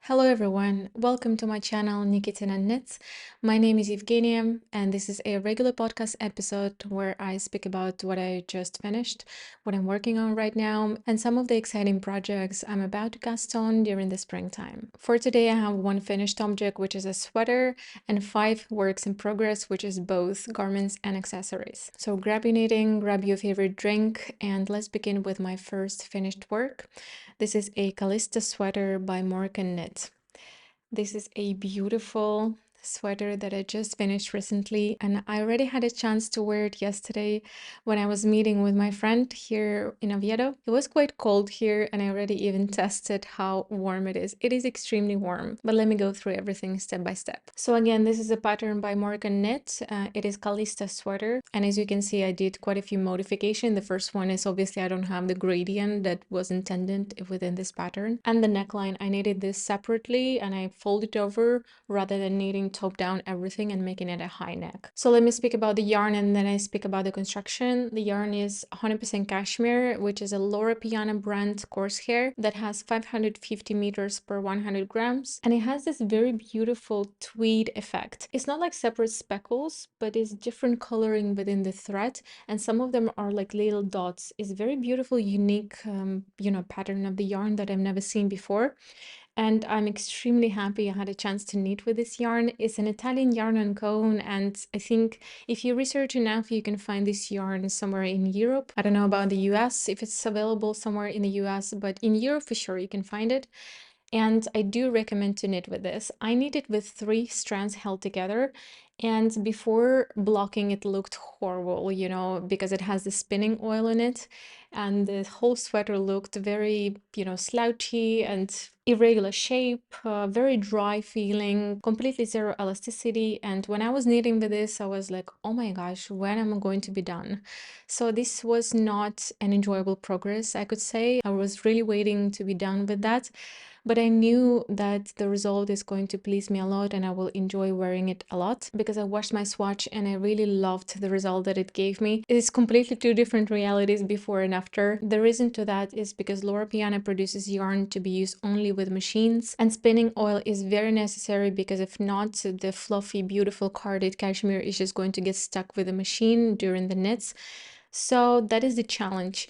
Hello everyone, welcome to my channel Nikitinaknits. My name is Evgenia and this is a regular podcast episode where I speak about what I just finished, what I'm working on right now, and some of the exciting projects I'm about to cast on during the springtime. For today I have one finished object, which is a sweater, and 5 works in progress, which is both garments and accessories. So grab your knitting, grab your favorite drink, and let's begin with my first finished work. This is a Calista Sweater by Morecaknit. This is a beautiful sweater that I just finished recently, and I already had a chance to wear it yesterday when I was meeting with my friend here in Oviedo. It was quite cold here, and I already even tested how warm it is. It is extremely warm, but let me go through everything step by step. So again, this is a pattern by Morecaknit. It is Calista Sweater, and as you can see, I did quite a few modifications. The first one is obviously I don't have the gradient that was intended within this pattern, and the neckline, I knitted this separately and I folded over rather than knitting top down everything and making it a high neck. So let me speak about the yarn and then I speak about the construction. The yarn is 100% cashmere, which is a Loro Piana brand Coarsehair that has 550 meters per 100 grams, and it has this very beautiful tweed effect. It's not like separate speckles, but it's different coloring within the thread, and some of them are like little dots. It's very beautiful, unique pattern of the yarn that I've never seen before. And I'm extremely happy I had a chance to knit with this yarn. It's an Italian yarn on cone, and I think if you research enough, you can find this yarn somewhere in Europe. I don't know about the US, if it's available somewhere in the US, but in Europe for sure you can find it. And I do recommend to knit with this. I knitted with 3 strands held together, and before blocking it looked horrible, because it has the spinning oil in it, and the whole sweater looked very, slouchy and irregular shape, very dry feeling, completely zero elasticity. And when I was knitting with this, I was like, oh my gosh, when am I going to be done? So this was not an enjoyable progress, I could say. I was really waiting to be done with that. But I knew that the result is going to please me a lot and I will enjoy wearing it a lot because I watched my swatch and I really loved the result that it gave me. It is completely 2 different realities before and after. The reason to that is because Loro Piana produces yarn to be used only with machines, and spinning oil is very necessary because if not, the fluffy, beautiful carded cashmere is just going to get stuck with the machine during the knits. So that is the challenge.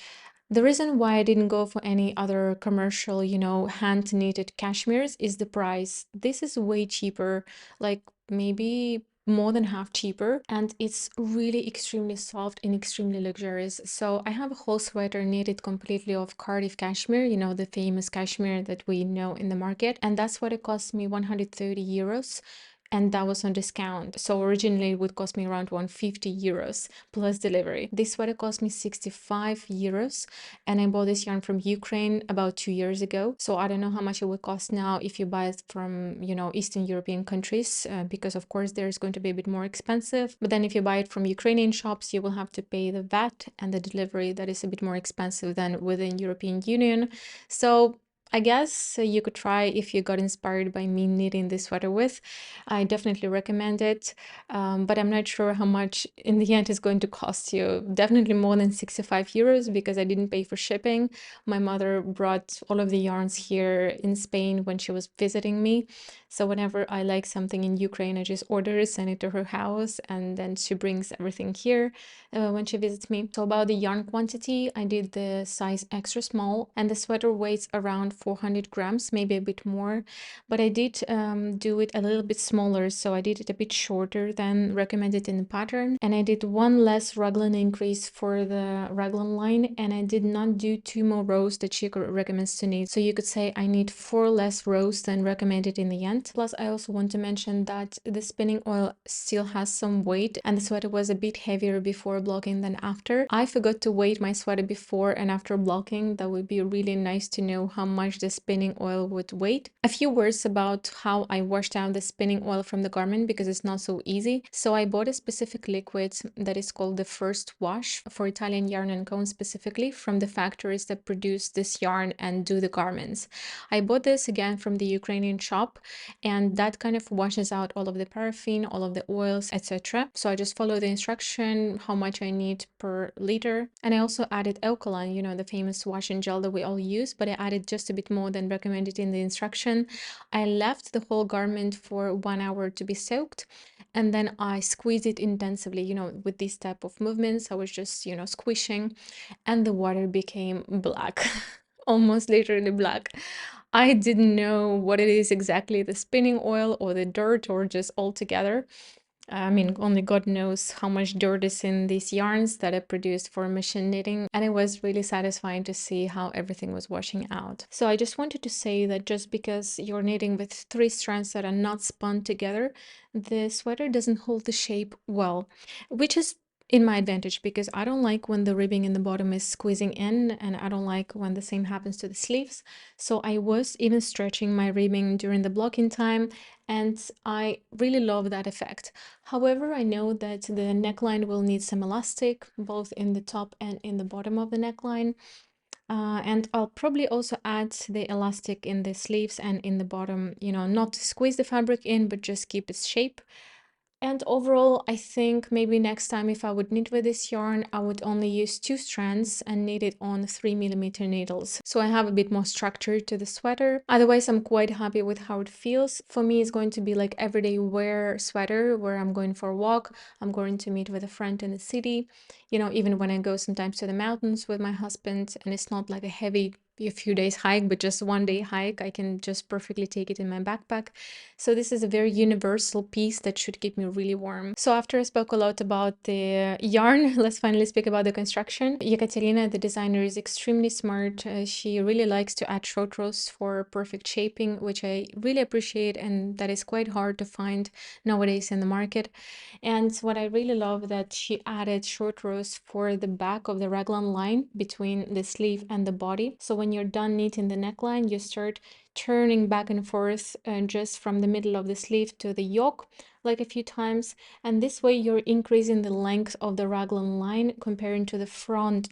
The reason why I didn't go for any other commercial, hand knitted cashmeres is the price. This is way cheaper, like maybe more than half cheaper, and it's really extremely soft and extremely luxurious. So I have a whole sweater knitted completely of Cardiff cashmere, the famous cashmere that we know in the market, and that's what it cost me, 130 euros. And that was on discount. So originally it would cost me around 150 euros plus delivery. This sweater cost me 65 euros, and I bought this yarn from Ukraine about 2 years ago. So I don't know how much it would cost now if you buy it from, Eastern European countries, because of course there is going to be a bit more expensive. But then if you buy it from Ukrainian shops, you will have to pay the VAT and the delivery that is a bit more expensive than within European Union. So I guess you could try if you got inspired by me knitting this sweater with. I definitely recommend it, but I'm not sure how much in the end it's going to cost you. Definitely more than 65 euros because I didn't pay for shipping. My mother brought all of the yarns here in Spain when she was visiting me. So whenever I like something in Ukraine, I just order it, send it to her house, and then she brings everything here when she visits me. So about the yarn quantity, I did the size extra small, and the sweater weighs around 400 grams, maybe a bit more, but I did do it a little bit smaller, so I did it a bit shorter than recommended in the pattern, and I did 1 less raglan increase for the raglan line, and I did not do 2 more rows that she recommends to knit. So you could say I need 4 less rows than recommended in the end. Plus I also want to mention that the spinning oil still has some weight, and the sweater was a bit heavier before blocking than after. I forgot to weight my sweater before and after blocking. That would be really nice to know how much the spinning oil would weight. A few words about how I washed out the spinning oil from the garment because it's not so easy. So I bought a specific liquid that is called the First Wash for Italian yarn and cone, specifically from the factories that produce this yarn and do the garments. I bought this again from the Ukrainian shop, and that kind of washes out all of the paraffin, all of the oils, etc. So I just follow the instruction, how much I need per liter. And I also added alkaline, the famous washing gel that we all use, but I added just a bit more than recommended in the instruction. I left the whole garment for 1 hour to be soaked, and then I squeezed it intensively, with these type of movements. I was just, squishing, and the water became black, almost literally black. I didn't know what it is exactly, the spinning oil or the dirt or just all together. I mean, only God knows how much dirt is in these yarns that I produced for machine knitting, and it was really satisfying to see how everything was washing out. So I just wanted to say that just because you're knitting with 3 strands that are not spun together, the sweater doesn't hold the shape well, which is in my advantage because I don't like when the ribbing in the bottom is squeezing in, and I don't like when the same happens to the sleeves. So I was even stretching my ribbing during the blocking time, and I really love that effect. However, I know that the neckline will need some elastic, both in the top and in the bottom of the neckline. And I'll probably also add the elastic in the sleeves and in the bottom, not to squeeze the fabric in, but just keep its shape. And overall, I think maybe next time if I would knit with this yarn, I would only use 2 strands and knit it on 3mm needles. So I have a bit more structure to the sweater. Otherwise, I'm quite happy with how it feels. For me, it's going to be like everyday wear sweater where I'm going for a walk. I'm going to meet with a friend in the city, even when I go sometimes to the mountains with my husband, and it's not like a few days hike, but just 1 day hike. I can just perfectly take it in my backpack. So this is a very universal piece that should keep me really warm. So after I spoke a lot about the yarn, let's finally speak about the construction. Ekaterina, the designer, is extremely smart. She really likes to add short rows for perfect shaping, which I really appreciate, and that is quite hard to find nowadays in the market. And what I really love that she added short rows for the back of the raglan line between the sleeve and the body. So when you're done knitting the neckline, you start turning back and forth just from the middle of the sleeve to the yoke like a few times, and this way you're increasing the length of the raglan line comparing to the front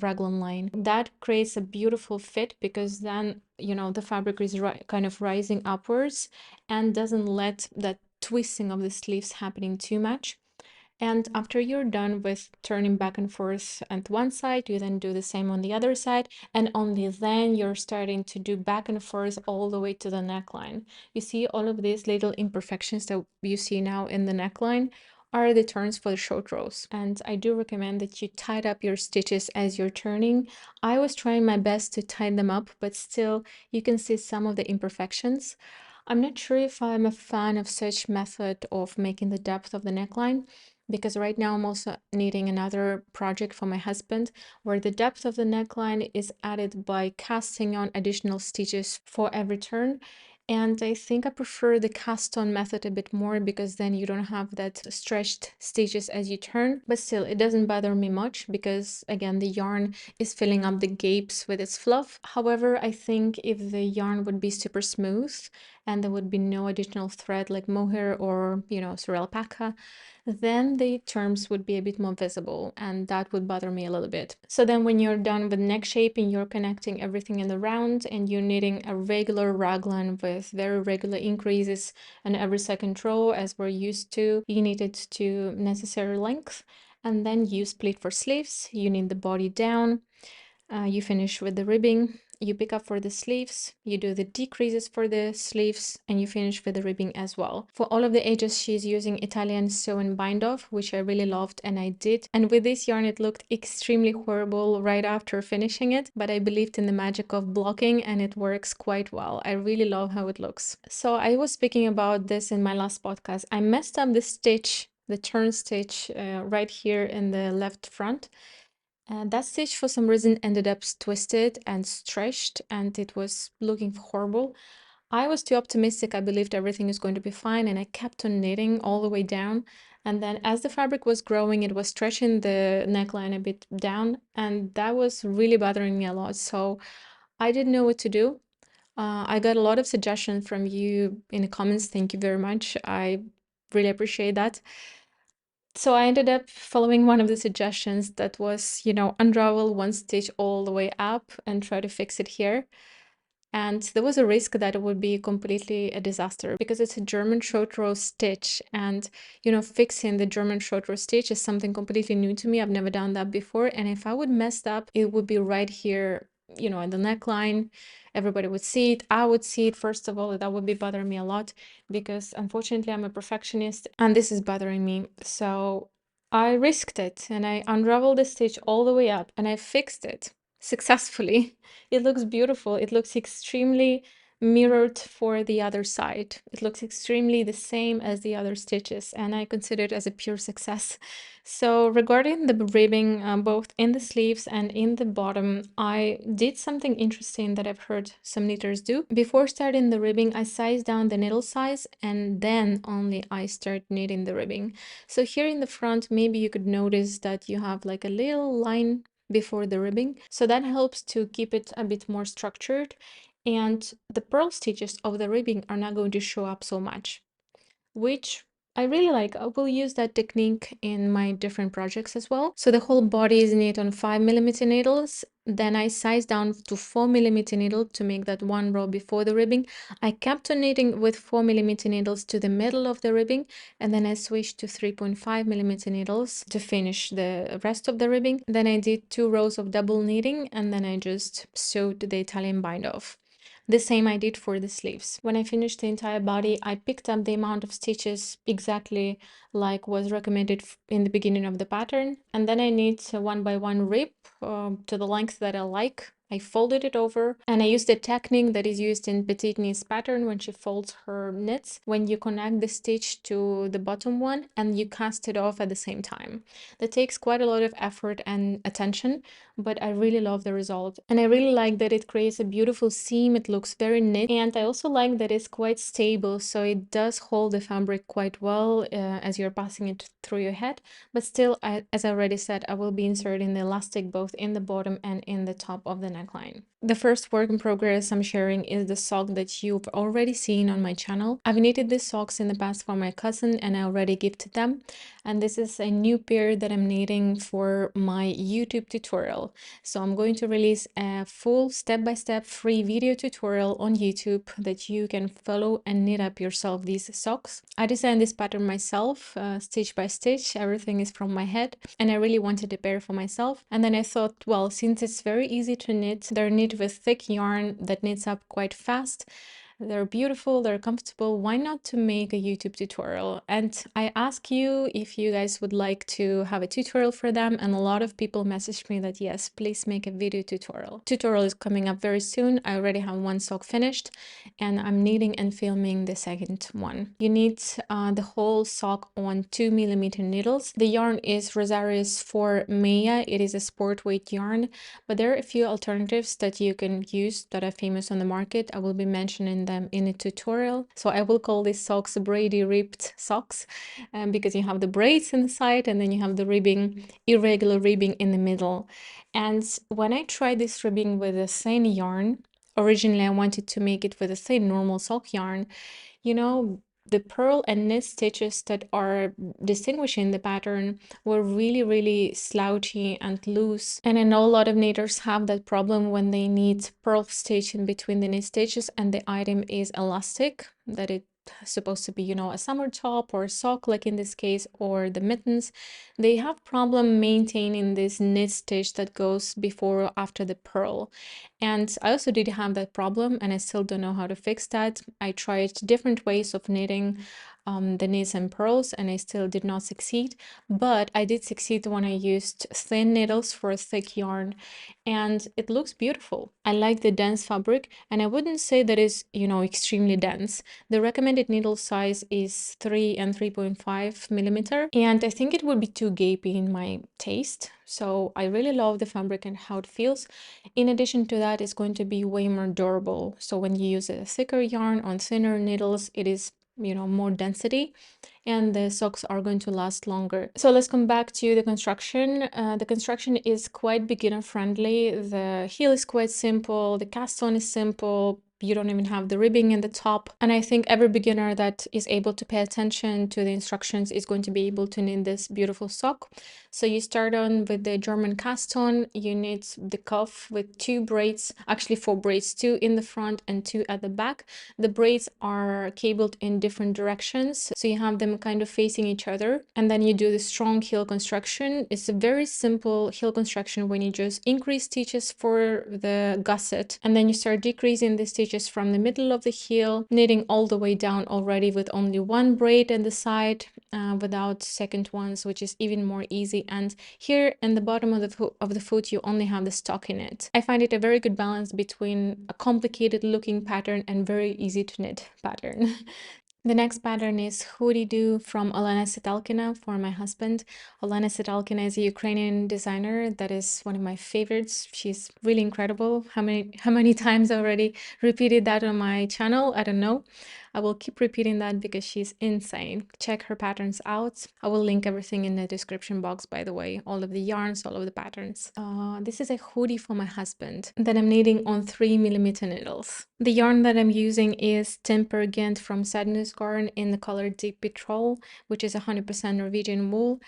raglan line. That creates a beautiful fit because then the fabric is kind of rising upwards and doesn't let that twisting of the sleeves happening too much. And after you're done with turning back and forth at one side, you then do the same on the other side, and only then you're starting to do back and forth all the way to the neckline. You see all of these little imperfections that you see now in the neckline are the turns for the short rows. And I do recommend that you tied up your stitches as you're turning. I was trying my best to tie them up, but still you can see some of the imperfections. I'm not sure if I'm a fan of such method of making the depth of the neckline, because right now I'm also needing another project for my husband where the depth of the neckline is added by casting on additional stitches for every turn. And I think I prefer the cast on method a bit more because then you don't have that stretched stitches as you turn. But still, it doesn't bother me much because again, the yarn is filling up the gapes with its fluff. However, I think if the yarn would be super smooth and there would be no additional thread like mohair or, Alpakka, then the terms would be a bit more visible and that would bother me a little bit. So then when you're done with neck shaping, you're connecting everything in the round and you're knitting a regular raglan with very regular increases in every second row as we're used to. You knit it to necessary length and then you split for sleeves, you knit the body down, you finish with the ribbing, you pick up for the sleeves, you do the decreases for the sleeves, and you finish with the ribbing as well. For all of the edges, she's using Italian sew and bind off, which I really loved, and I did. And with this yarn, it looked extremely horrible right after finishing it, but I believed in the magic of blocking, and it works quite well. I really love how it looks. So I was speaking about this in my last podcast. I messed up the stitch, the turn stitch right here in the left front. And that stitch for some reason ended up twisted and stretched and it was looking horrible. I was too optimistic. I believed everything is going to be fine and I kept on knitting all the way down. And then as the fabric was growing, it was stretching the neckline a bit down and that was really bothering me a lot. So I didn't know what to do. I got a lot of suggestions from you in the comments. Thank you very much. I really appreciate that. So I ended up following one of the suggestions that was, unravel one stitch all the way up and try to fix it here. And there was a risk that it would be completely a disaster because it's a German short row stitch. And, fixing the German short row stitch is something completely new to me. I've never done that before. And if I would mess up, it would be right here you know, in the neckline. Everybody would see it. I would see it. First of all, that would be bothering me a lot because unfortunately I'm a perfectionist and this is bothering me. So I risked it and I unraveled the stitch all the way up and I fixed it successfully. It looks beautiful. It looks extremely mirrored for the other side. It looks extremely the same as the other stitches and I consider it as a pure success. So regarding the ribbing, both in the sleeves and in the bottom, I did something interesting that I've heard some knitters do. Before starting the ribbing, I sized down the needle size and then only I start knitting the ribbing. So here in the front, maybe you could notice that you have like a little line before the ribbing. So that helps to keep it a bit more structured. And the purl stitches of the ribbing are not going to show up so much, which I really like. I will use that technique in my different projects as well. So the whole body is knit on 5mm needles. Then I sized down to 4mm needle to make that one row before the ribbing. I kept on knitting with 4mm needles to the middle of the ribbing, and then I switched to 3.5mm needles to finish the rest of the ribbing. Then I did 2 rows of double knitting, and then I just sewed the Italian bind off. The same I did for the sleeves. When I finished the entire body, I picked up the amount of stitches exactly like was recommended in the beginning of the pattern. And then I knit a 1 by 1 rib to the length that I like. I folded it over and I used the technique that is used in Petite Knit's pattern when she folds her knits, when you connect the stitch to the bottom one and you cast it off at the same time. That takes quite a lot of effort and attention, but I really love the result. And I really like that it creates a beautiful seam. It looks very knit. And I also like that it's quite stable, so it does hold the fabric quite well as you're passing it through your head. But still, as I already said, I will be inserting the elastic both in the bottom and in the top of the neckline. The first work in progress I'm sharing is the sock that you've already seen on my channel. I've knitted these socks in the past for my cousin and I already gifted them. And this is a new pair that I'm knitting for my YouTube tutorial. So I'm going to release a full step-by-step free video tutorial on YouTube that you can follow and knit up yourself these socks. I designed this pattern myself, stitch by stitch. Everything is from my head and I really wanted a pair for myself. And then I thought, well, since it's very easy to knit, they're knit with thick yarn that knits up quite fast. They're beautiful, they're comfortable. Why not to make a YouTube tutorial? And I ask you if you guys would like to have a tutorial for them. And a lot of people messaged me that yes, please make a video tutorial. Tutorial is coming up very soon. I already have 1 sock finished and I'm knitting and filming the second one. You need the whole sock on 2mm needles. The yarn is Rosarius for Meia. It is a sport weight yarn, but there are a few alternatives that you can use that are famous on the market. I will be mentioning them in a tutorial. So I will call these socks Braidy Ribbed Socks because you have the braids in the side and then you have the ribbing, irregular ribbing in the middle. And when I tried this ribbing with a thin yarn, originally I wanted to make it with a thin normal sock yarn, you know, the purl and knit stitches that are distinguishing the pattern were really slouchy and loose. And I know a lot of knitters have that problem when they need purl stitch in between the knit stitches and the item is elastic, that it's supposed to be, you know, a summer top or a sock like in this case, or the mittens. They have problem maintaining this knit stitch that goes before or after the purl. And I also did have that problem and I still don't know how to fix that. I tried different ways of knitting the knits and purls and I still did not succeed, but I did succeed when I used thin needles for a thick yarn and it looks beautiful. I like the dense fabric and I wouldn't say that is, you know, extremely dense. The recommended needle size is 3 and 3.5mm and I think it would be too gapey in my taste. So I really love the fabric and how it feels. In addition to that, it's going to be way more durable. So when you use a thicker yarn on thinner needles, it is, you know, more density and the socks are going to last longer. So let's come back to the construction. The construction is quite beginner friendly. The heel is quite simple. The cast on is simple. you don't even have the ribbing in the top. And I think every beginner that is able to pay attention to the instructions is going to be able to knit this beautiful sock. So you start on with the German cast on, you knit the cuff with 2 braids, actually 4 braids, 2 in the front and 2 at the back. The braids are cabled in different directions, so you have them kind of facing each other. And then you do the strong heel construction. It's a very simple heel construction when you just increase stitches for the gusset, and then you start decreasing the stitches from the middle of the heel, knitting all the way down already with only 1 braid at the side, without second ones, which is even more easy. And here in the bottom of the foot you only have the stockinette. I find it a very good balance between a complicated looking pattern and very easy to knit pattern. The next pattern is Hoodie Doo from Olena Sitalkina for my husband. Olena Sitalkina is a Ukrainian designer that is one of my favorites. She's really incredible. How many times I already repeated that on my channel? I don't know. I will keep repeating that because she's insane. Check her patterns out. I will link everything in the description box, by the way. All of the yarns, all of the patterns. This is a hoodie for my husband that I'm knitting on 3mm needles. The yarn that I'm using is Tynn Gynt from Sandnes Garn in the color Deep Petrol, which is 100% Norwegian wool,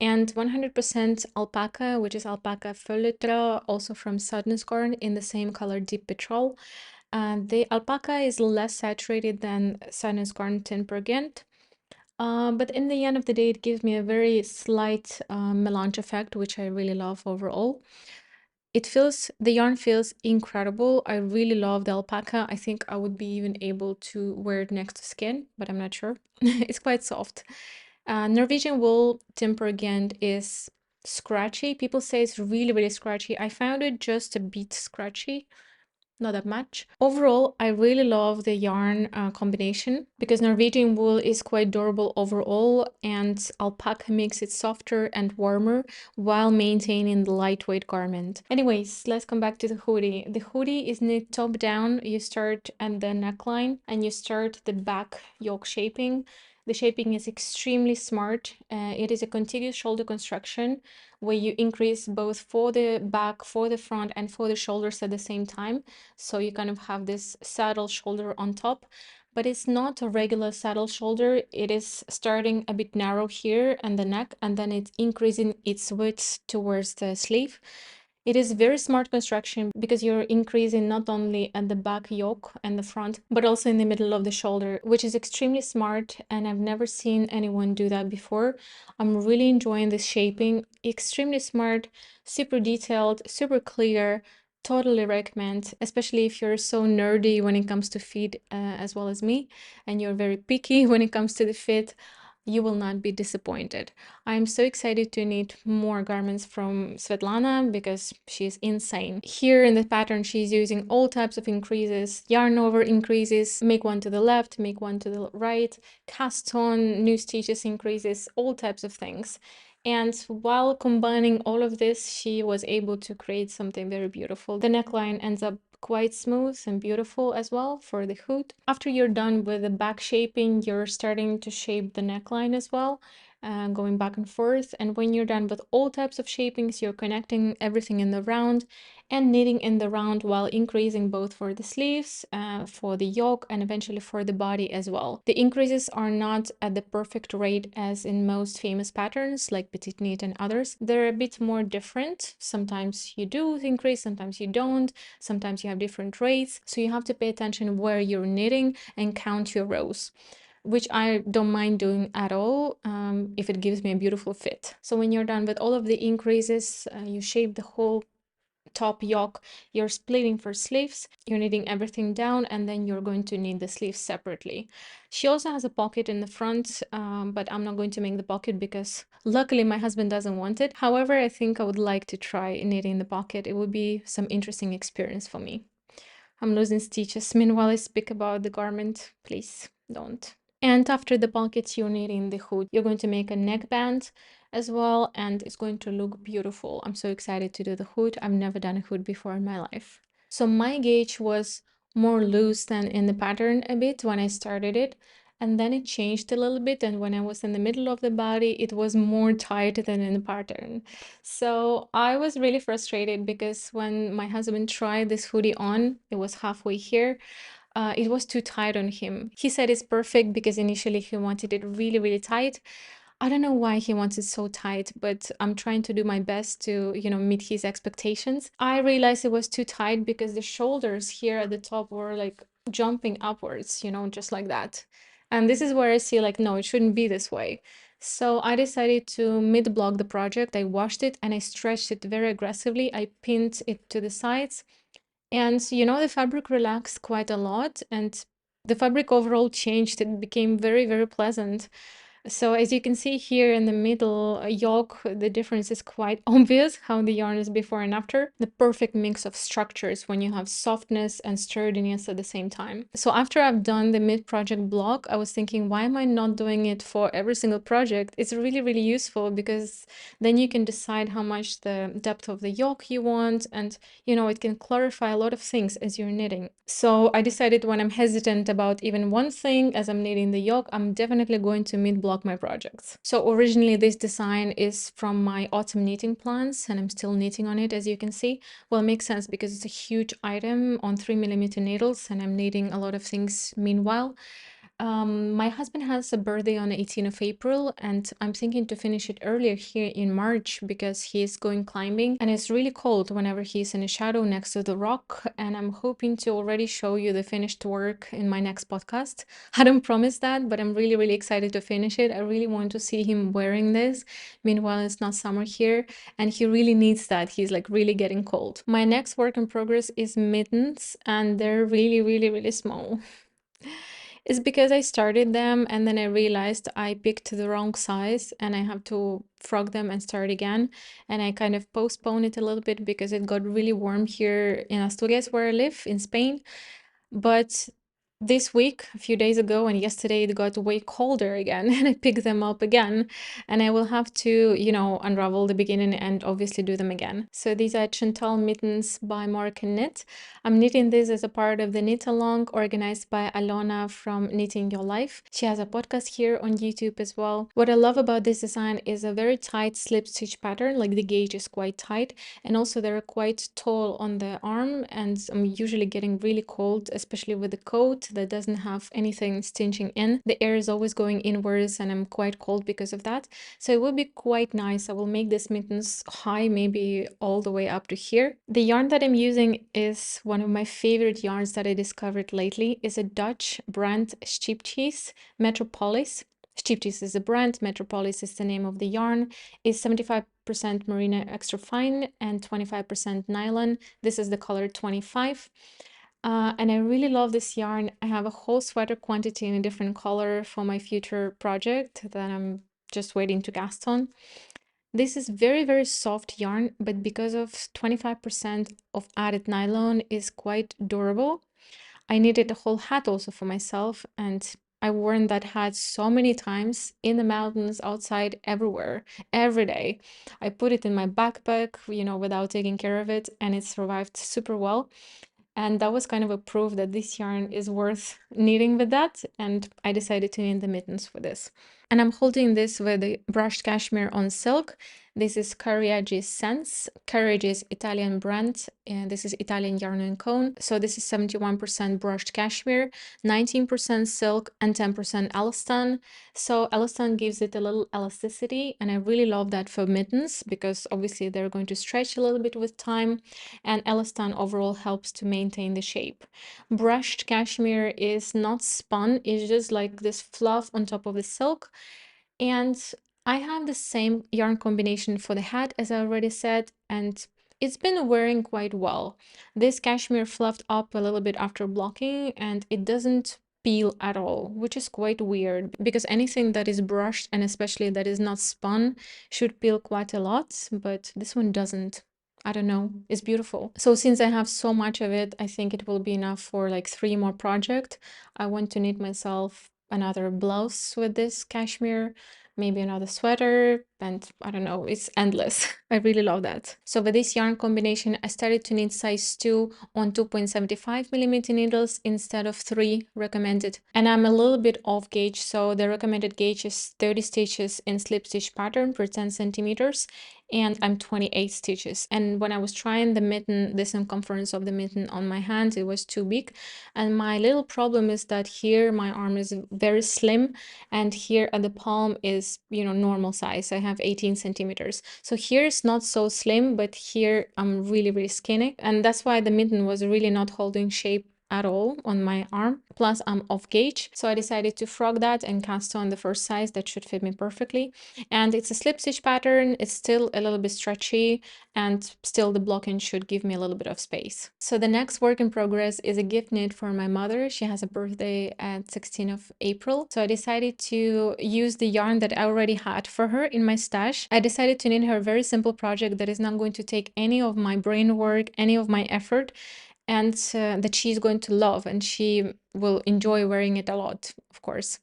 and 100% alpaca, which is Alpakka Følgetråd, also from Sandnes Garn in the same color Deep Petrol. The alpaca is less saturated than Sandnes Garn Tynn Gynt. But in the end of the day, it gives me a very slight melange effect, which I really love overall. The yarn feels incredible. I really love the alpaca. I think I would be even able to wear it next to skin, but I'm not sure. It's quite soft. Norwegian wool Tynn Gynt is scratchy. People say it's really, really scratchy. I found it just a bit scratchy. Not that much. Overall, I really love the yarn combination because Norwegian wool is quite durable overall, and alpaca makes it softer and warmer while maintaining the lightweight garment. Anyways, let's come back to the hoodie. The hoodie is knit top down. You start at the neckline and you start the back yoke shaping. The shaping is extremely smart. It is a contiguous shoulder construction where you increase both for the back, for the front, and for the shoulders at the same time. So you kind of have this saddle shoulder on top, but it's not a regular saddle shoulder. It is starting a bit narrow here and the neck, and then it's increasing its width towards the sleeve. It is very smart construction because you're increasing not only at the back yoke and the front, but also in the middle of the shoulder, which is extremely smart, and I've never seen anyone do that before. I'm really enjoying this shaping. Extremely smart, super detailed, super clear. Totally recommend, especially if you're so nerdy when it comes to fit, as well as me, and you're very picky when it comes to the fit. You will not be disappointed. I'm so excited to knit more garments from Svetlana because she's insane. Here in the pattern, she's using all types of increases, yarn over increases, make one to the left, make one to the right, cast on, new stitches increases, all types of things. And while combining all of this, she was able to create something very beautiful. The neckline ends up quite smooth and beautiful as well for the hood. After you're done with the back shaping, you're starting to shape the neckline as well, going back and forth. And when you're done with all types of shapings, you're connecting everything in the round and knitting in the round while increasing both for the sleeves, for the yoke, and eventually for the body as well. The increases are not at the perfect rate as in most famous patterns like Petite Knit and others. They're a bit more different. Sometimes you do increase, sometimes you don't, sometimes you have different rates. So you have to pay attention where you're knitting and count your rows, which I don't mind doing at all, if it gives me a beautiful fit. So when you're done with all of the increases, you shape the whole top yoke, you're splitting for sleeves, you're knitting everything down, and then you're going to knit the sleeves separately. She also has a pocket in the front, but I'm not going to make the pocket because luckily my husband doesn't want it. However, I think I would like to try knitting the pocket. It would be some interesting experience for me. I'm losing stitches meanwhile I speak about the garment. Please don't. And after the pockets, you're knitting the hood. You're going to make a neckband as well, and it's going to look beautiful. I'm so excited to do the hood. I've never done a hood before in my life. So my gauge was more loose than in the pattern a bit when I started it, and then it changed a little bit, and when I was in the middle of the body, it was more tight than in the pattern. So I was really frustrated because when my husband tried this hoodie on, it was halfway here. it was too tight on him. He said it's perfect because initially he wanted it really, really tight. I don't know why he wants it so tight, but I'm trying to do my best to, meet his expectations. I realized it was too tight because the shoulders here at the top were like jumping upwards, just like that. And this is where I see like, no, it shouldn't be this way. So I decided to mid-block the project. I washed it and I stretched it very aggressively. I pinned it to the sides. And the fabric relaxed quite a lot, and the fabric overall changed. It became very, very pleasant. So as you can see here in the middle yoke, the difference is quite obvious how the yarn is before and after. The perfect mix of structures when you have softness and sturdiness at the same time. So after I've done the mid-project block, I was thinking, why am I not doing it for every single project? It's really, really useful because then you can decide how much the depth of the yoke you want, and it can clarify a lot of things as you're knitting. So I decided when I'm hesitant about even one thing as I'm knitting the yoke, I'm definitely going to mid-block my projects. So originally this design is from my autumn knitting plans, and I'm still knitting on it, as you can see. Well, it makes sense because it's a huge item on 3mm needles, and I'm knitting a lot of things meanwhile. My husband has a birthday on 18th of April, and I'm thinking to finish it earlier here in March because he's going climbing and it's really cold whenever he's in a shadow next to the rock. And I'm hoping to already show you the finished work in my next podcast. I don't promise that, but I'm really, really excited to finish it. I really want to see him wearing this. Meanwhile, it's not summer here, and he really needs that. He's like really getting cold. My next work in progress is mittens, and they're really, really, really small. It's because I started them and then I realized I picked the wrong size and I have to frog them and start again. And I kind of postponed it a little bit because it got really warm here in Asturias, where I live in Spain. But this week, a few days ago, and yesterday it got way colder again, and I picked them up again, and I will have to, unravel the beginning and obviously do them again. So these are Chantal Mittens by Morecaknit. I'm knitting this as a part of the knit along organized by Olena from Knitting Your Life. She has a podcast here on YouTube as well. What I love about this design is a very tight slip stitch pattern, like the gauge is quite tight, and also they're quite tall on the arm, and I'm usually getting really cold, especially with the coat that doesn't have anything stinging in. The air is always going inwards and I'm quite cold because of that. So it will be quite nice. I will make this mittens high, maybe all the way up to here. The yarn that I'm using is one of my favorite yarns that I discovered lately. It's a Dutch brand, Scheepjes Metropolis. Scheepjes is a brand, Metropolis is the name of the yarn. It's 75% merino extra fine and 25% nylon. This is the color 25. And I really love this yarn. I have a whole sweater quantity in a different color for my future project that I'm just waiting to cast on. This is very, very soft yarn, but because of 25% of added nylon is quite durable. I needed a whole hat also for myself, and I worn that hat so many times in the mountains, outside, everywhere, every day. I put it in my backpack, without taking care of it, and it survived super well. And that was kind of a proof that this yarn is worth knitting with that. And I decided to knit the mittens for this. And I'm holding this with the brushed cashmere on silk. This is Cariaggi SENSE. Cariaggi is Italian brand, and this is Italian yarn and cone. So this is 71% brushed cashmere, 19% silk, and 10% elastan. So elastan gives it a little elasticity, and I really love that for mittens because obviously they're going to stretch a little bit with time, and elastan overall helps to maintain the shape. Brushed cashmere is not spun, it's just like this fluff on top of the silk. And I have the same yarn combination for the hat, as I already said, and it's been wearing quite well. This cashmere fluffed up a little bit after blocking, and it doesn't peel at all, which is quite weird because anything that is brushed and especially that is not spun should peel quite a lot, but this one doesn't. I don't know, it's beautiful. So since I have so much of it, I think it will be enough for like 3 more projects. I want to knit myself another blouse with this cashmere, maybe another sweater, and I don't know, it's endless. I really love that. So with this yarn combination, I started to knit size 2 on 2.75mm needles instead of 3 recommended. And I'm a little bit off gauge, so the recommended gauge is 30 stitches in slip stitch pattern per 10 centimeters. and I'm 28 stitches. And when I was trying the mitten, the circumference of the mitten on my hands, it was too big. And my little problem is that here my arm is very slim, and here at the palm is, you know, normal size. I have 18 centimeters. So here it's not so slim, but here I'm really, really skinny. And that's why the mitten was really not holding shape at all on my arm. Plus I'm off gauge, so I decided to frog that and cast on the first size that should fit me perfectly. And it's a slip stitch pattern. It's still a little bit stretchy, and still the blocking should give me a little bit of space. So the next work in progress is a gift knit for my mother. She has a birthday at 16th of April, so I decided to use the yarn that I already had for her in my stash. I decided to knit her a very simple project that is not going to take any of my brain work, any of my effort, and that she's going to love, and she will enjoy wearing it a lot, of course.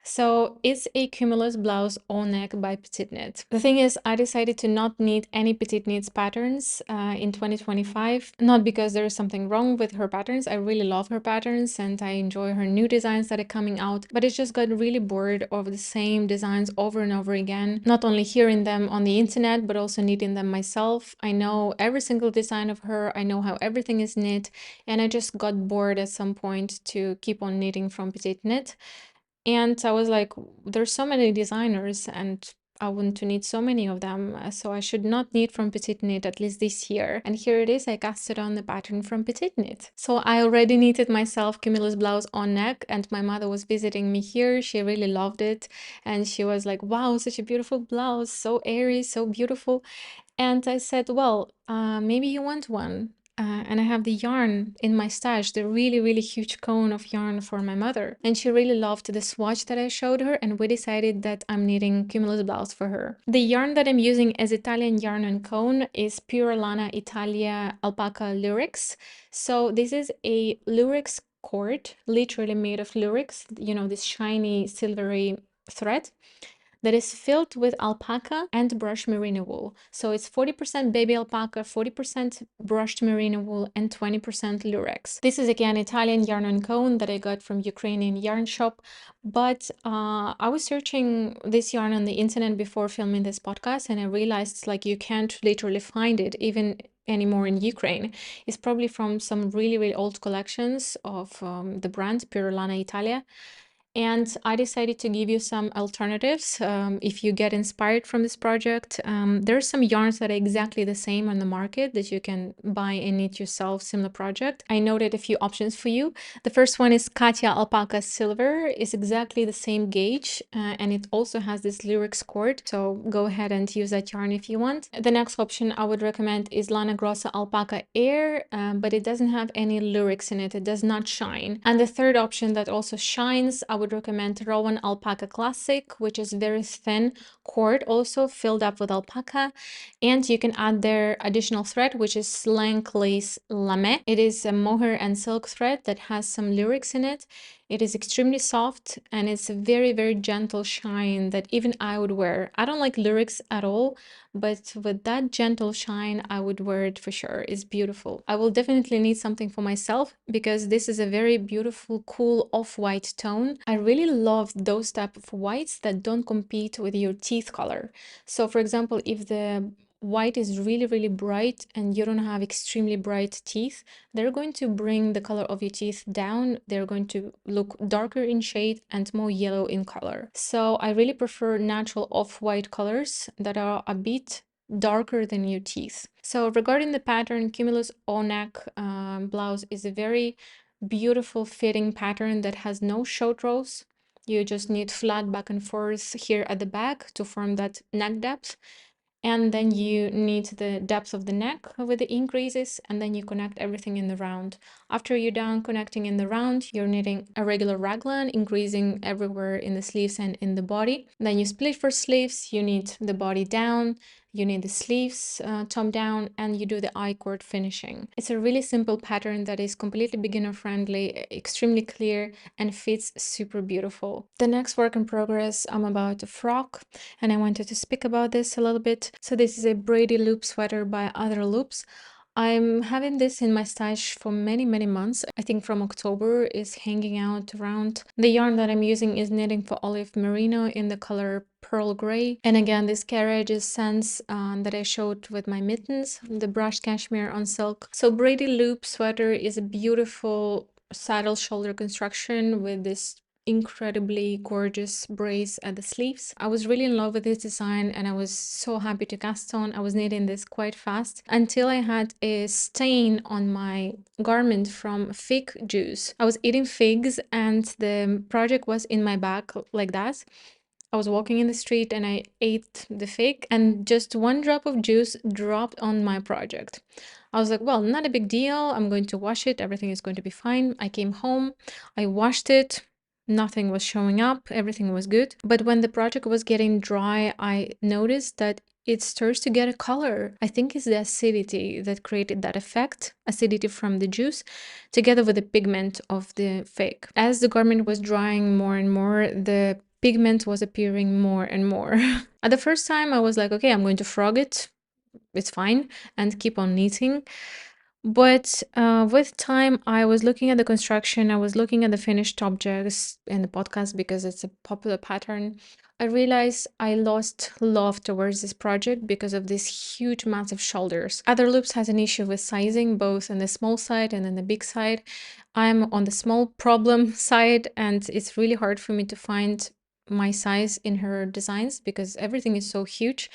So it's a Cumulus Blouse all neck by Petite Knit. The thing is, I decided to not knit any Petite Knits patterns in 2025, not because there is something wrong with her patterns. I really love her patterns and I enjoy her new designs that are coming out, but I just got really bored of the same designs over and over again, not only hearing them on the internet, but also knitting them myself. I know every single design of her, I know how everything is knit, and I just got bored at some point to keep on knitting from Petite Knit. And I was like, there's so many designers and I want to knit so many of them, so I should not knit from Petite Knit at least this year. And here it is, I casted on the pattern from Petite Knit. So I already knitted myself Cumulus Blouse on neck, and my mother was visiting me here. She really loved it, and she was like, wow, such a beautiful blouse, so airy, so beautiful. And I said, well, maybe you want one. And I have the yarn in my stash, the really, really huge cone of yarn for my mother. And she really loved the swatch that I showed her, and we decided that I'm knitting Cumulus Blouse for her. The yarn that I'm using as Italian yarn and cone is Pure Lana Italia Alpakka Lurex. So this is a Lurex cord, literally made of Lurex, you know, this shiny silvery thread that is filled with alpaca and brushed merino wool. So it's 40% baby alpaca, 40% brushed merino wool, and 20% lurex. This is again Italian yarn and cone that I got from Ukrainian yarn shop, but I was searching this yarn on the internet before filming this podcast, and I realized like you can't literally find it even anymore in Ukraine. It's probably from some really, really old collections of the brand Pure Lana Italia. And I decided to give you some alternatives if you get inspired from this project. There are some yarns that are exactly the same on the market that you can buy and knit yourself, similar project. I noted a few options for you. The first one is Katia Alpakka Silver. It's exactly the same gauge and it also has this Lurex cord. So go ahead and use that yarn if you want. The next option I would recommend is Lana Grossa Alpakka Air, but it doesn't have any Lurex in it. It does not shine. And the third option that also shines, I would recommend Rowan Alpakka Classic, which is very thin cord, also filled up with alpaca, and you can add their additional thread, which is Slank Lace Lame. It is a mohair and silk thread that has some Lurex in it. It is extremely soft and it's a very, very gentle shine that even I would wear. I don't like Lurex at all, but with that gentle shine, I would wear it for sure. It's beautiful. I will definitely need something for myself because this is a very beautiful, cool off-white tone. I really love those type of whites that don't compete with your teeth color. So for example, if the white is really, really bright and you don't have extremely bright teeth, they're going to bring the color of your teeth down. They're going to look darker in shade and more yellow in color. So I really prefer natural off-white colors that are a bit darker than your teeth. So regarding the pattern, Cumulus neck blouse is a very beautiful fitting pattern that has no short rows. You just need flat back and forth here at the back to form that neck depth. And then you need the depth of the neck with the increases, and then you connect everything in the round. After you're done connecting in the round, you're knitting a regular raglan, increasing everywhere in the sleeves and in the body. Then you split for sleeves, you knit the body down, you knit the sleeves top down, and you do the I-cord finishing. It's a really simple pattern that is completely beginner friendly, extremely clear, and fits super beautiful. The next work in progress, I'm about to frock, and I wanted to speak about this a little bit. So this is a Braidy loop sweater by Other Loops. I'm having this in my stash for many, many months. I think from October is hanging out around. The yarn that I'm using is Knitting for Olive Merino in the color Pearl Gray. And again, this Cariaggi SENSE that I showed with my mittens, the brushed cashmere on silk. So Braidy Ribbed Sweater is a beautiful saddle shoulder construction with this incredibly gorgeous braids at the sleeves. I was really in love with this design and I was so happy to cast on. I was knitting this quite fast until I had a stain on my garment from fig juice. I was eating figs and the project was in my bag like that. I was walking in the street and I ate the fig and just one drop of juice dropped on my project. I was like, well, not a big deal. I'm going to wash it. Everything is going to be fine. I came home, I washed it. Nothing was showing up. Everything was good. But when the project was getting dry, I noticed that it starts to get a color. I think it's the acidity that created that effect, acidity from the juice, together with the pigment of the fig. As the garment was drying more and more, the pigment was appearing more and more. At the first time, I was like, okay, I'm going to frog it. It's fine, and keep on knitting. But with time, I was looking at the construction, I was looking at the finished objects in the podcast because it's a popular pattern. I realized I lost love towards this project because of these huge, massive shoulders. Other loops has an issue with sizing, both on the small side and on the big side. I'm on the small problem side, and it's really hard for me to find my size in her designs because everything is so huge,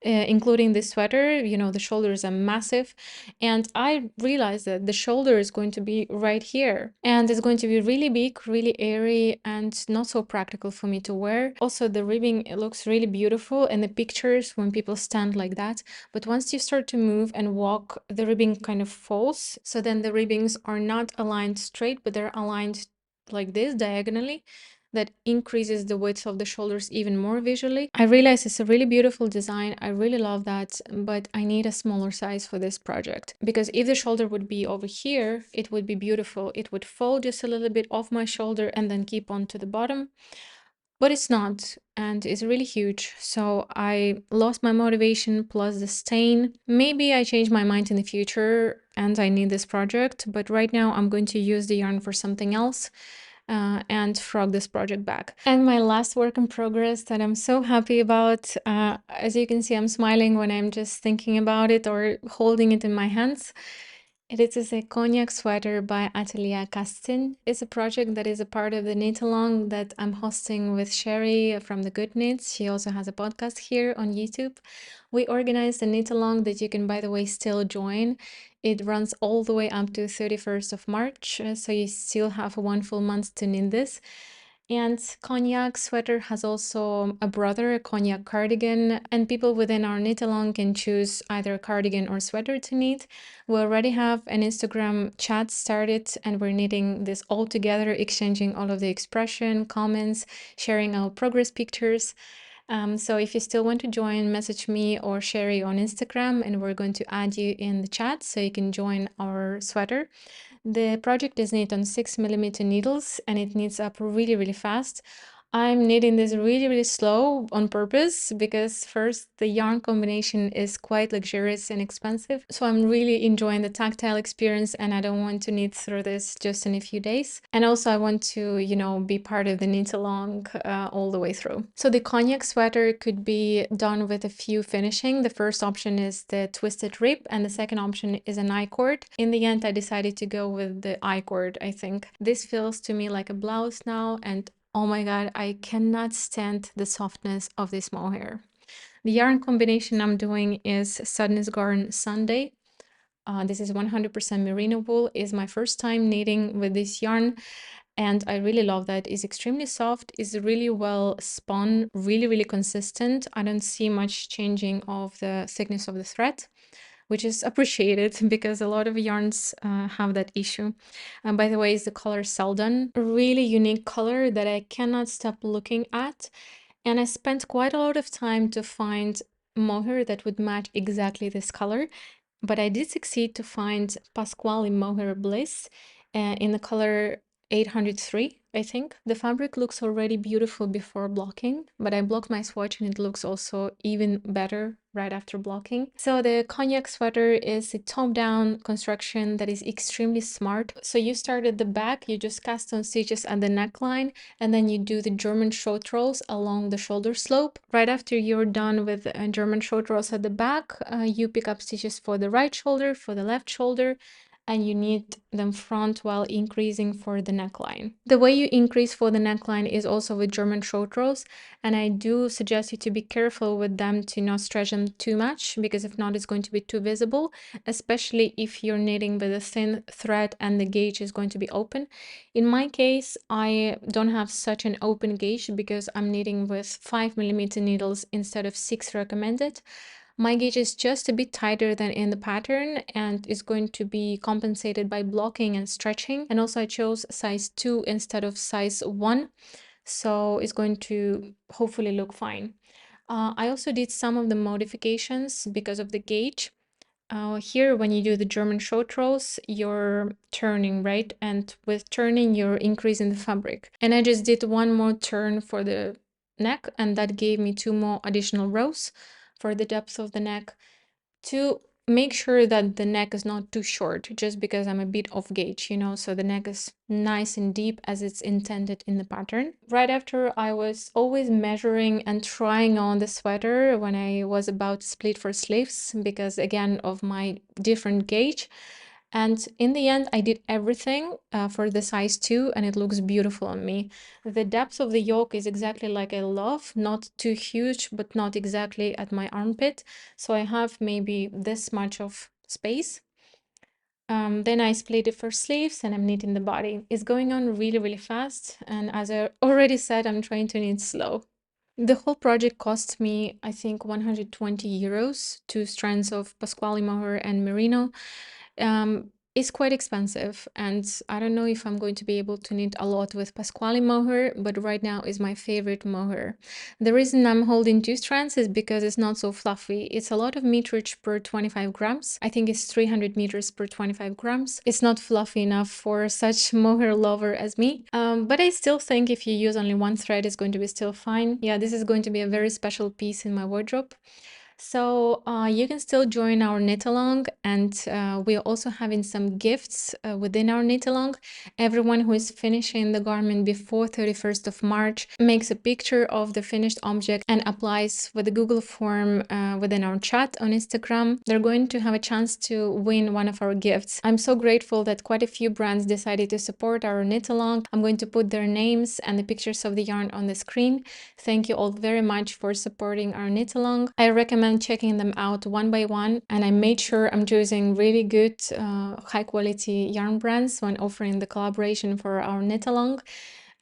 including this sweater. You know, the shoulders are massive. And I realized that the shoulder is going to be right here and it's going to be really big, really airy and not so practical for me to wear. Also, the ribbing, it looks really beautiful in the pictures when people stand like that. But once you start to move and walk, the ribbing kind of falls. So then the ribbings are not aligned straight, but they're aligned like this diagonally. That increases the width of the shoulders even more visually. I realize it's a really beautiful design. I really love that, but I need a smaller size for this project because if the shoulder would be over here, it would be beautiful. It would fall just a little bit off my shoulder and then keep on to the bottom, but it's not, and it's really huge. So I lost my motivation plus the stain. Maybe I change my mind in the future and I need this project, but right now I'm going to use the yarn for something else. And frog this project back. And my last work in progress that I'm so happy about, as you can see, I'm smiling when I'm just thinking about it or holding it in my hands. It is a Cognac Sweater by Atelier Castin. It's a project that is a part of the knit along that I'm hosting with Sherry from the Good Knits. She also has a podcast here on YouTube. We organized a knit along that you can, by the way, still join. It runs all the way up to 31st of March, so you still have one full month to knit this. And Cognac Sweater has also a brother, a Cognac cardigan, and people within our knit along can choose either a cardigan or sweater to knit. We already have an Instagram chat started and we're knitting this all together, exchanging all of the expression, comments, sharing our progress pictures. So if you still want to join, message me or Sherry on Instagram and we're going to add you in the chat so you can join our sweater. The project is knit on 6mm needles and it knits up really, really fast. I'm knitting this really, really slow on purpose because first, the yarn combination is quite luxurious and expensive. So I'm really enjoying the tactile experience and I don't want to knit through this just in a few days. And also I want to, you know, be part of the knit along all the way through. So the Cognac Sweater could be done with a few finishing. The first option is the twisted rib and the second option is an I-cord. In the end, I decided to go with the I-cord, I think. This feels to me like a blouse now, and oh my god, I cannot stand the softness of this mohair. The yarn combination I'm doing is Sandnes Garn Sunday. This is 100% merino wool. It's my first time knitting with this yarn and I really love that. It's extremely soft, it's really well spun, really, really consistent. I don't see much changing of the thickness of the thread, which is appreciated because a lot of yarns have that issue. And by the way, it's the color Seldon, a really unique color that I cannot stop looking at. And I spent quite a lot of time to find mohair that would match exactly this color. But I did succeed to find Pasquale Mohair Bliss in the color 803, I think. The fabric looks already beautiful before blocking, but I blocked my swatch and it looks also even better right after blocking. So the Cognac Sweater is a top-down construction that is extremely smart. So you start at the back, you just cast on stitches at the neckline, and then you do the German short rolls along the shoulder slope. Right after you're done with German short rolls at the back, you pick up stitches for the right shoulder, for the left shoulder, and you knit them front while increasing for the neckline. The way you increase for the neckline is also with German short rolls, and I do suggest you to be careful with them to not stretch them too much, because if not, it's going to be too visible, especially if you're knitting with a thin thread and the gauge is going to be open. In my case, I don't have such an open gauge because I'm knitting with 5mm needles instead of 6 recommended. My gauge is just a bit tighter than in the pattern and is going to be compensated by blocking and stretching. And also I chose size 2 instead of size 1, so it's going to hopefully look fine. I also did some of the modifications because of the gauge. Here, when you do the German short rolls, you're turning, right? And with turning, you're increasing the fabric. And I just did one more turn for the neck, and that gave me 2 more additional rows for the depth of the neck to make sure that the neck is not too short, just because I'm a bit off gauge, you know, so the neck is nice and deep as it's intended in the pattern. Right after, I was always measuring and trying on the sweater when I was about to split for sleeves, because again of my different gauge. And in the end, I did everything for the size 2, and it looks beautiful on me. The depth of the yoke is exactly like I love, not too huge, but not exactly at my armpit. So I have maybe this much of space. Then I split it for sleeves and I'm knitting the body. It's going on really, really fast. And as I already said, I'm trying to knit slow. The whole project cost me, I think, 120 euros, 2 strands of Pasquale mohair and merino. It's quite expensive, and I don't know if I'm going to be able to knit a lot with Pasquale mohair, but right now is my favorite mohair. The reason I'm holding 2 strands is because it's not so fluffy. It's a lot of meterage per 25 grams. I think it's 300 meters per 25 grams. It's not fluffy enough for such mohair lover as me, but I still think if you use only 1 thread, it's going to be still fine. Yeah, this is going to be a very special piece in my wardrobe. So you can still join our knit along, and we're also having some gifts within our knit along. Everyone who is finishing the garment before 31st of March makes a picture of the finished object and applies with the Google form within our chat on Instagram. They're going to have a chance to win one of our gifts. I'm so grateful that quite a few brands decided to support our knit along. I'm going to put their names and the pictures of the yarn on the screen. Thank you all very much for supporting our knit along. I recommend checking them out one by one, and I made sure I'm choosing really good high quality yarn brands when offering the collaboration for our knit along.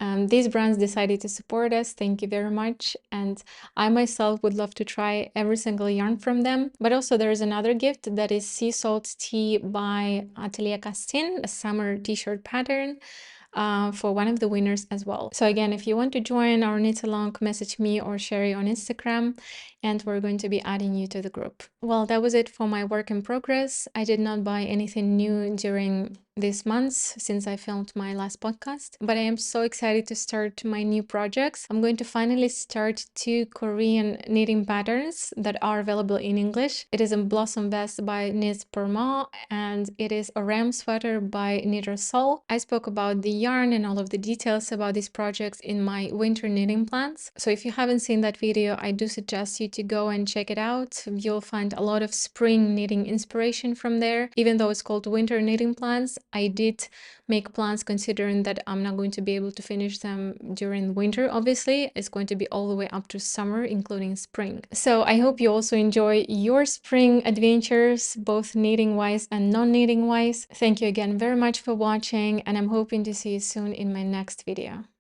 These brands decided to support us. Thank you very much. And I myself would love to try every single yarn from them. But also there is another gift that is Sea Salt Tea by Atelier Castin, a summer t-shirt pattern. For one of the winners as well. So again, if you want to join our knit along, message me or Sherry on Instagram, and we're going to be adding you to the group. Well, that was it for my work in progress. I did not buy anything new during these months since I filmed my last podcast, but I am so excited to start my new projects. I'm going to finally start 2 Korean knitting patterns that are available in English. It is a Blossom Vest by Knits Perma, and it is a Ram Sweater by Knitter Soul. I spoke about the yarn and all of the details about these projects in my winter knitting plans. So if you haven't seen that video, I do suggest you to go and check it out. You'll find a lot of spring knitting inspiration from there. Even though it's called winter knitting plans, I did make plans considering that I'm not going to be able to finish them during winter, obviously. It's going to be all the way up to summer, including spring. So I hope you also enjoy your spring adventures, both knitting wise and non-knitting wise. Thank you again very much for watching, and I'm hoping to see you soon in my next video.